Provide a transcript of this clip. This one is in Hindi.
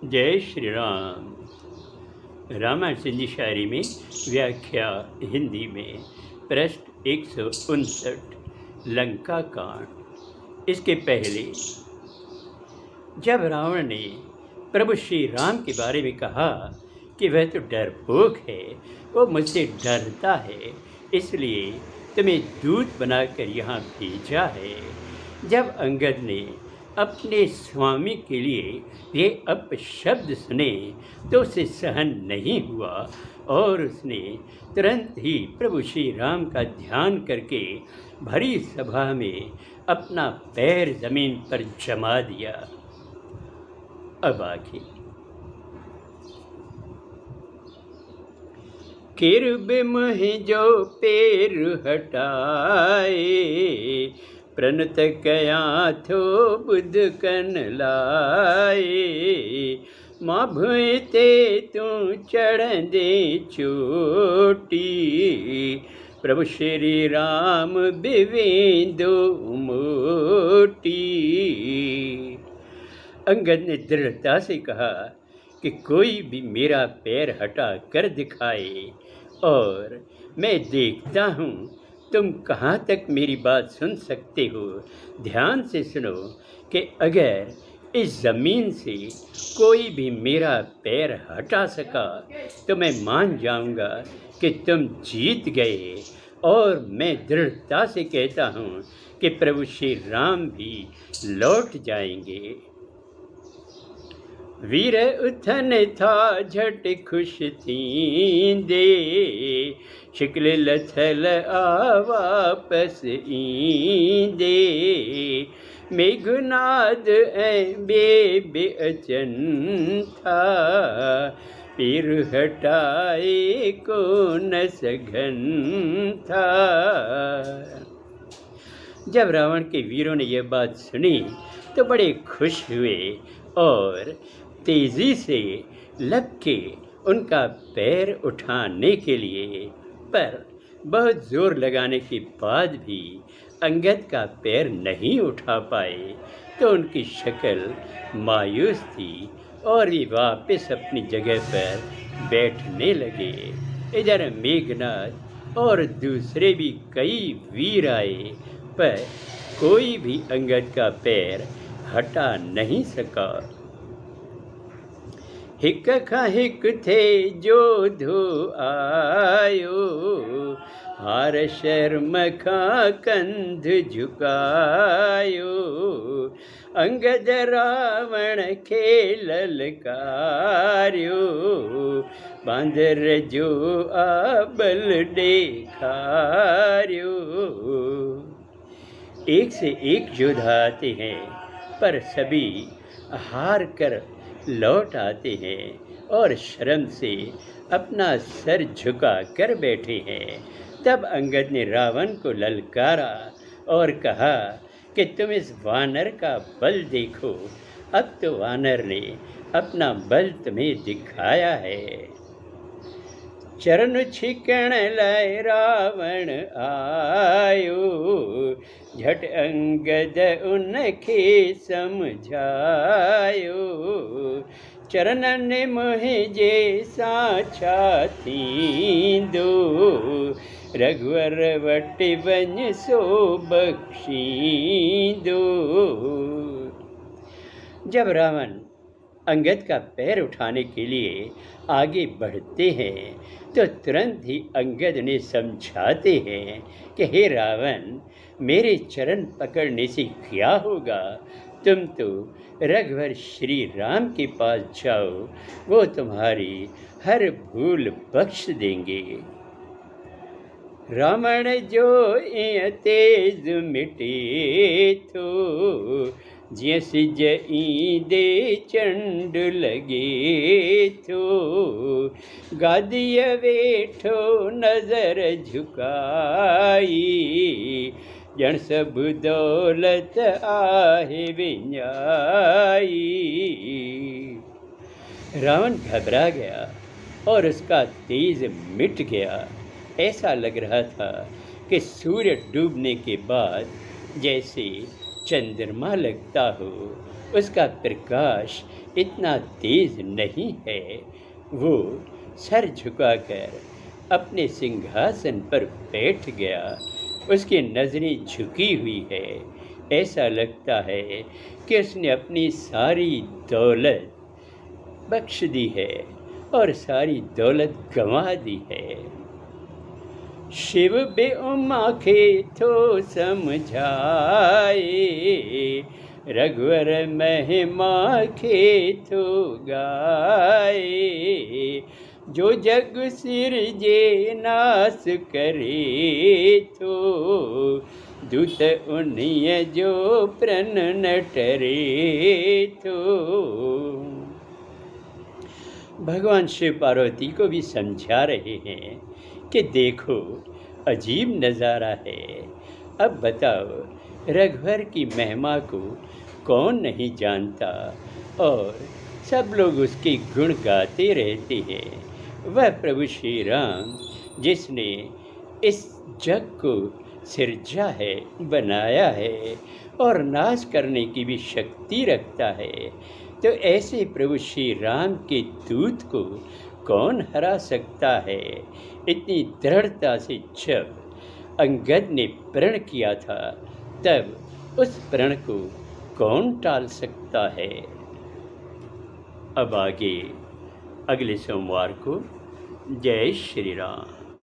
जय श्री राम। रामायण सिंधी शायरी में व्याख्या हिंदी में पृष्ठ 159 लंका कांड। इसके पहले जब रावण ने प्रभु श्री राम के बारे में कहा कि वह तो डरपोक है, वो मुझसे डरता है, इसलिए तुम्हें दूत बनाकर यहाँ भेजा है। जब अंगद ने अपने स्वामी के लिए ये अपशब्द सुने तो उसे सहन नहीं हुआ और उसने तुरंत ही प्रभु श्री राम का ध्यान करके भरी सभा में अपना पैर जमीन पर जमा दिया। अब आगे किरब मुहि जो पैर हटाए, प्रणत कया थो बुध कन लाए। मां भुते तू चढ़ दे चोटी, प्रभु श्री राम बिवेंदो मोटी। अंगद ने दृढ़ता से कहा कि कोई भी मेरा पैर हटा कर दिखाए और मैं देखता हूँ तुम कहाँ तक मेरी बात सुन सकते हो। ध्यान से सुनो कि अगर इस ज़मीन से कोई भी मेरा पैर हटा सका तो मैं मान जाऊंगा कि तुम जीत गए। और मैं दृढ़ता से कहता हूँ कि प्रभु श्री राम भी लौट जाएंगे। वीर उथन था झट खुश थी दे, शिकल लथल वापस ईंदे। मेघनाद बे अचन था, पीर हटाए को न सघन था। जब रावण के वीरों ने यह बात सुनी तो बड़े खुश हुए और तेजी से लग के उनका पैर उठाने के लिए, पर बहुत जोर लगाने के बाद भी अंगद का पैर नहीं उठा पाए तो उनकी शक्ल मायूस थी और वे वापस अपनी जगह पर बैठने लगे। इधर मेघनाद और दूसरे भी कई वीर आए पर कोई भी अंगद का पैर हटा नहीं सका। हिक खा हिक थे जोधो आयो, हार शर्म खा कंध झुकायो। अंगद रावण खेल ललकार्यो, बांदर जो आबल देखार्यो। एक से एक योद्धा आते हैं पर सभी हार कर लौट आते हैं और शर्म से अपना सर झुका कर बैठे हैं। तब अंगद ने रावण को ललकारा और कहा कि तुम इस वानर का बल देखो। अब तो वानर ने अपना बल तुम्हें दिखाया है। चरण छिकण लाए रावण आयो, झट अंगद उनके समझायो। चरणन मोहि जे साछा थींदो, रघुवर वट बन सो बख्शींदो। जब रावण अंगद का पैर उठाने के लिए आगे बढ़ते हैं तो तुरंत ही अंगद ने समझाते हैं कि हे रावण, मेरे चरण पकड़ने से क्या होगा। तुम तो रघुवर श्री राम के पास जाओ, वो तुम्हारी हर भूल बख्श देंगे। रावण जो तेज मिटे थो, जिय सिज ईंदे चंड लगे थो। गादीअ वेठो नज़र झुकाई, ॼण सब दौलत आहे विञाई। रावण घबरा गया और उसका तेज मिट गया। ऐसा लग रहा था कि सूर्य डूबने के बाद जैसे चंद्रमा लगता हो, उसका प्रकाश इतना तेज नहीं है। वो सर झुकाकर अपने सिंहासन पर बैठ गया। उसकी नज़रें झुकी हुई है। ऐसा लगता है कि उसने अपनी सारी दौलत बख्श दी है और सारी दौलत गंवा दी है। शिव बे उमा के तो समझाए, रघुवर महिमा के तो गाए। जो जग सिरजे नास करे तो, दूत उन्हीं जो प्रण न टरे तो। भगवान शिव पार्वती को भी समझा रहे हैं कि देखो, अजीब नज़ारा है। अब बताओ, रघुवर की महिमा को कौन नहीं जानता और सब लोग उसके गुण गाते रहते हैं। वह प्रभु श्री राम जिसने इस जग को सिरजा है, बनाया है और नाश करने की भी शक्ति रखता है। तो ऐसे प्रभु श्री राम के दूत को कौन हरा सकता है। इतनी दृढ़ता से जब अंगद ने प्रण किया था, तब उस प्रण को कौन टाल सकता है। अब आगे अगले सोमवार को। जय श्री राम।